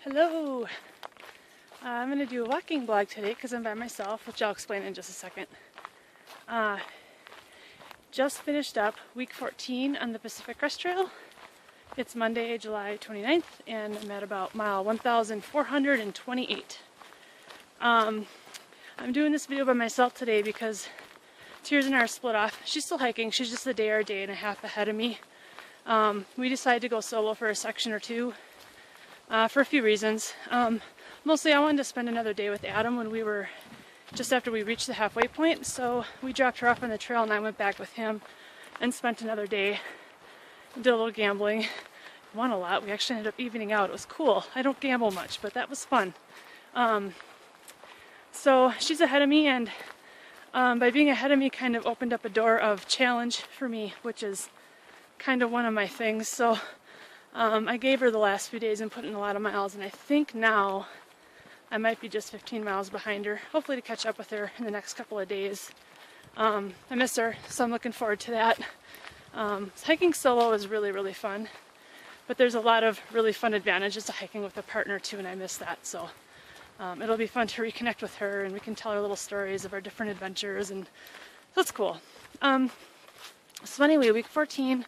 Hello! I'm going to do a walking blog today because I'm by myself, which I'll explain in just a second. Just finished up week 14 on the Pacific Crest Trail. It's Monday, July 29th, and I'm at about mile 1,428. I'm doing this video by myself today because Tears and I are split off. She's still hiking. She's just a day or a day and a half ahead of me. We decided to go solo for a section or two for a few reasons. Mostly I wanted to spend another day with Adam when we were just after we reached the halfway point, so we dropped her off on the trail and I went back with him and spent another day. Did a little gambling. Won a lot. We actually ended up evening out. It was cool. I don't gamble much, but that was fun. So she's ahead of me, and by being ahead of me kind of opened up a door of challenge for me, which is kind of one of my things. So I gave her the last few days and put in a lot of miles, and I think now I might be just 15 miles behind her, hopefully to catch up with her in the next couple of days. I miss her, so I'm looking forward to that. Hiking solo is really, really fun, but there's a lot of really fun advantages to hiking with a partner too, and I miss that. So it'll be fun to reconnect with her, and we can tell her little stories of our different adventures, and that's cool. So anyway, week 14,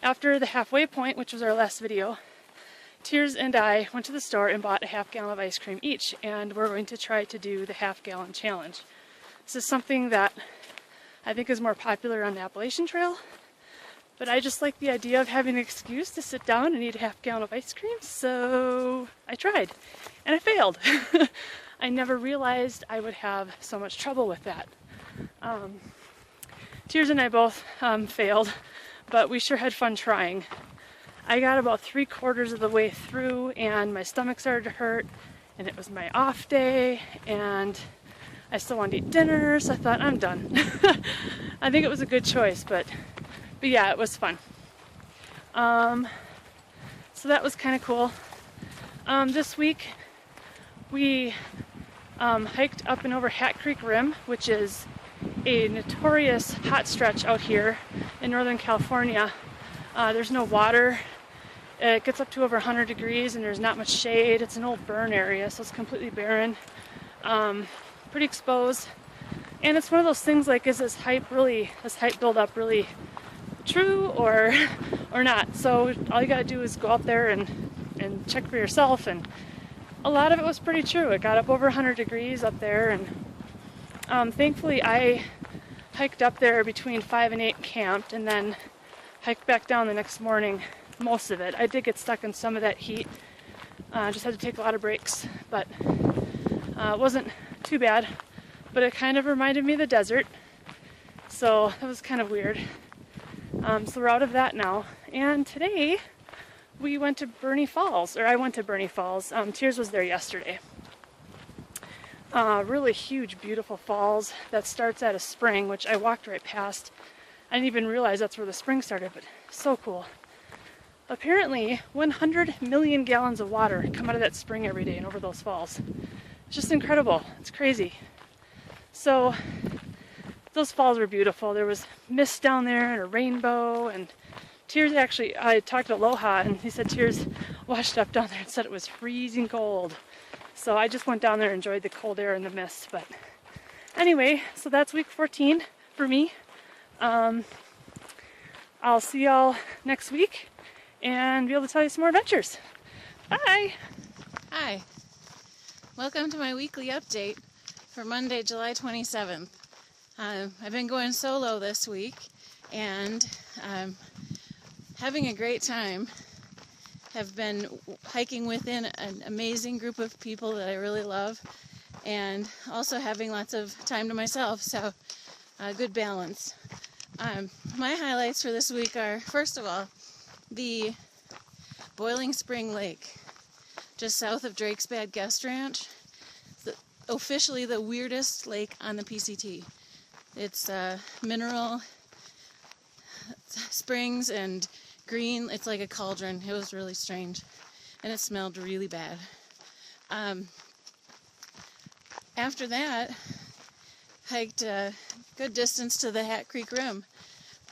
after the halfway point, which was our last video, Tears and I went to the store and bought a half-gallon of ice cream each, and we're going to try to do the half-gallon challenge. This is something that I think is more popular on the Appalachian Trail, but I just like the idea of having an excuse to sit down and eat a half-gallon of ice cream, so I tried, and I failed. I never realized I would have so much trouble with that. Tears and I both failed, but we sure had fun trying. I got about 3/4 of the way through and my stomach started to hurt, and it was my off day, and I still wanted to eat dinner, so I thought, I'm done. I think it was a good choice, but yeah, it was fun. So that was kind of cool. This week we hiked up and over Hat Creek Rim, which is a notorious hot stretch out here in Northern California. There's no water. It gets up to over 100 degrees and there's not much shade. It's an old burn area, so it's completely barren. Pretty exposed. And it's one of those things like, is this hype build up really true or not? So all you gotta do is go out there and check for yourself, and a lot of it was pretty true. It got up over 100 degrees up there, and thankfully I hiked up there between 5 and 8 camped, and then hiked back down the next morning, most of it. I did get stuck in some of that heat, just had to take a lot of breaks, but it wasn't too bad, but it kind of reminded me of the desert, so that was kind of weird. So we're out of that now, and today we went to Burney Falls, or I went to Burney Falls. Tears was there yesterday. Really huge, beautiful falls that starts at a spring, which I walked right past. I didn't even realize that's where the spring started, but so cool. Apparently, 100 million gallons of water come out of that spring every day and over those falls. It's just incredible. It's crazy. So, those falls were beautiful. There was mist down there and a rainbow, and Tears actually, I talked to Aloha, and he said Tears washed up down there and said it was freezing cold. So I just went down there and enjoyed the cold air and the mist. But anyway, so that's week 14 for me. I'll see y'all next week and be able to tell you some more adventures. Bye! Hi. Welcome to my weekly update for Monday, July 27th. I've been going solo this week and having a great time. Have been hiking within an amazing group of people that I really love, and also having lots of time to myself, so good balance. My highlights for this week are, first of all, the Boiling Spring Lake, just south of Drake's Bad Guest Ranch. It's officially the weirdest lake on the PCT. It's mineral springs and green. It's like a cauldron. It was really strange, and it smelled really bad. After that, hiked a good distance to the Hat Creek Rim,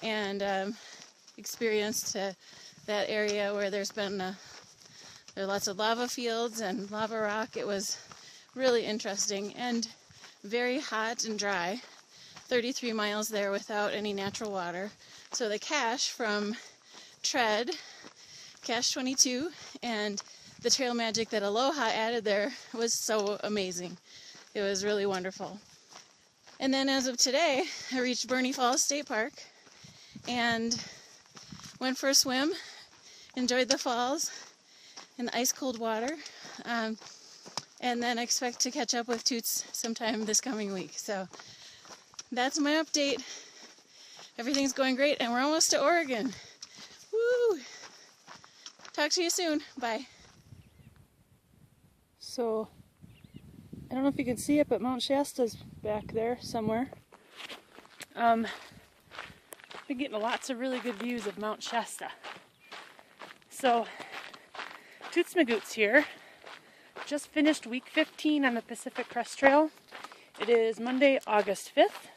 and experienced that area where there's been There are lots of lava fields and lava rock. It was really interesting and very hot and dry. 33 miles there without any natural water. So the cache from Tread, Cache 22, and the trail magic that Aloha added there was so amazing. It was really wonderful. And then as of today, I reached Burney Falls State Park and went for a swim, enjoyed the falls and the ice cold water, and then expect to catch up with Toots sometime this coming week. So that's my update. Everything's going great, and we're almost to Oregon. Woo! Talk to you soon. Bye. So, I don't know if you can see it, but Mount Shasta's back there somewhere. Been getting lots of really good views of Mount Shasta. So, Toots Magoots here. Just finished week 15 on the Pacific Crest Trail. It is Monday, August 5th.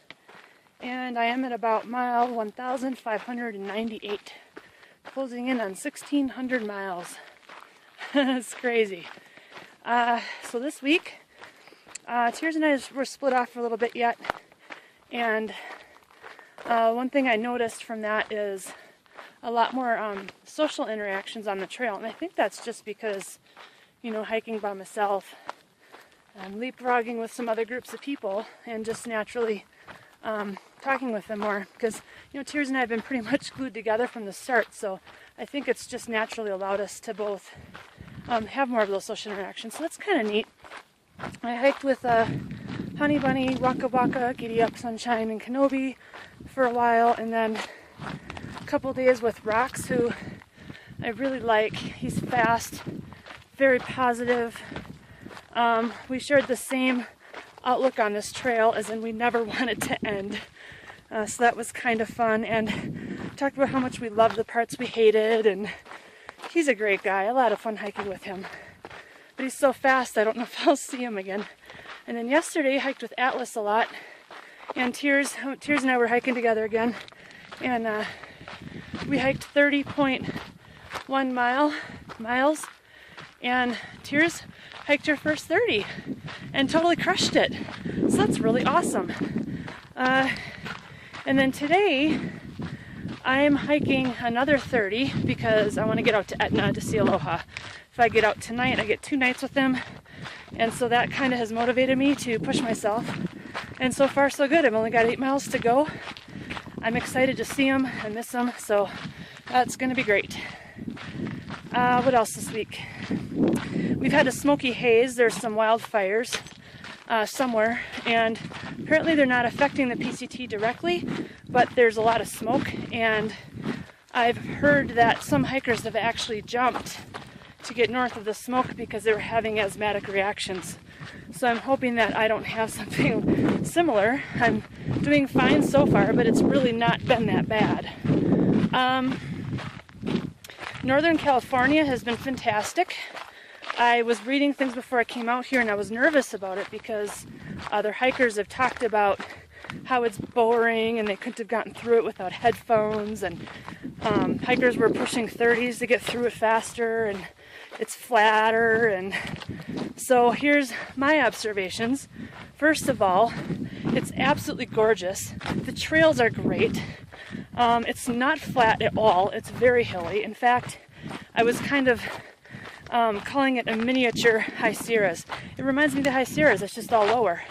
And I am at about mile 1,598, closing in on 1,600 miles. It's crazy. So this week, Tears and I were split off for a little bit yet, and one thing I noticed from that is a lot more social interactions on the trail, and I think that's just because, you know, hiking by myself, leapfrogging with some other groups of people, and just naturally talking with them more, because, you know, Tears and I have been pretty much glued together from the start, so I think it's just naturally allowed us to both have more of those social interactions, so that's kind of neat. I hiked with Honey Bunny, Waka Waka, Giddy Up Sunshine, and Kenobi for a while, and then a couple days with Rox, who I really like. He's fast, very positive. We shared the same outlook on this trail, as in we never want it to end. So that was kind of fun, and talked about how much we loved the parts we hated, and he's a great guy. A lot of fun hiking with him. But he's so fast, I don't know if I'll see him again. And then yesterday, hiked with Atlas a lot, and Tears and I were hiking together again, and we hiked 30.1 miles, and Tears hiked her first 30 and totally crushed it. So that's really awesome. And then today I'm hiking another 30 because I want to get out to Etna to see Aloha. If I get out tonight, I get 2 nights with him, and so that kind of has motivated me to push myself. And so far so good. I've only got 8 miles to go. I'm excited to see him. I miss him, so that's going to be great. What else this week? We've had a smoky haze. There's some wildfires somewhere, and apparently they're not affecting the PCT directly, but there's a lot of smoke, and I've heard that some hikers have actually jumped to get north of the smoke because they were having asthmatic reactions. So I'm hoping that I don't have something similar. I'm doing fine so far, but it's really not been that bad. Northern California has been fantastic. I was reading things before I came out here, and I was nervous about it because other hikers have talked about how it's boring and they couldn't have gotten through it without headphones, and hikers were pushing 30s to get through it faster, and it's flatter. And so here's my observations. First of all, it's absolutely gorgeous. The trails are great. It's not flat at all. It's very hilly. In fact, I was kind of calling it a miniature High Sierras. It reminds me of the High Sierras. It's just all lower.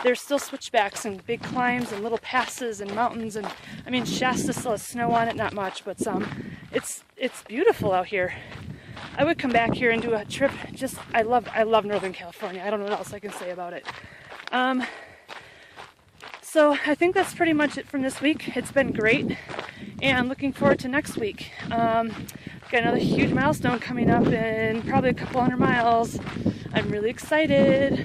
There's still switchbacks and big climbs and little passes and mountains, and I mean, Shasta still has snow on it, not much, but some. It's beautiful out here. I would come back here and do a trip. Just I love Northern California. I don't know what else I can say about it. So I think that's pretty much it from this week. It's been great, and looking forward to next week. Got another huge milestone coming up in probably a couple hundred miles. I'm really excited.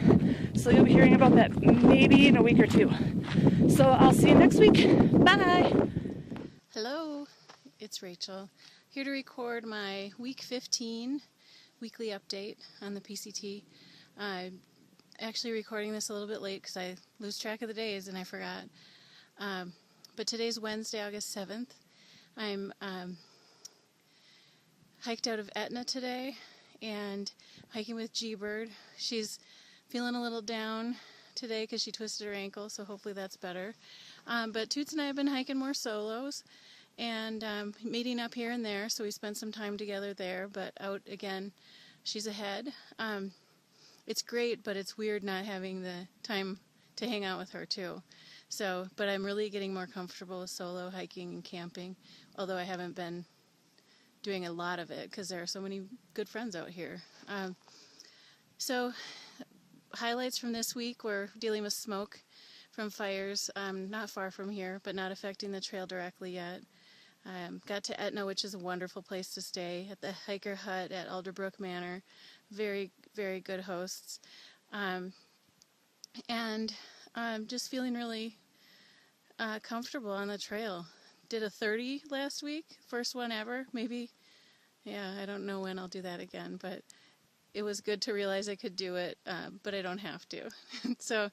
So you'll be hearing about that maybe in a week or two. So I'll see you next week. Bye! Hello, it's Rachel, here to record my week 15 weekly update on the PCT. I'm actually recording this a little bit late because I lose track of the days and I forgot. But today's Wednesday, August 7th. I'm hiked out of Etna today, and hiking with G-Bird. She's feeling a little down today because she twisted her ankle, so hopefully that's better. But Toots and I have been hiking more solos and meeting up here and there, so we spent some time together there, but out again, she's ahead. It's great, but it's weird not having the time to hang out with her too. So, but I'm really getting more comfortable with solo hiking and camping, although I haven't been doing a lot of it because there are so many good friends out here. So highlights from this week were dealing with smoke from fires not far from here, but not affecting the trail directly yet. Got to Etna, which is a wonderful place to stay, at the hiker hut at Alderbrook Manor. Very, very good hosts. And just feeling really comfortable on the trail. Did a 30 last week, first one ever, maybe. Yeah, I don't know when I'll do that again, but it was good to realize I could do it, but I don't have to. So,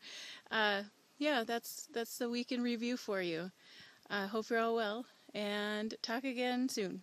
yeah, that's the week in review for you. Hope you're all well, and talk again soon.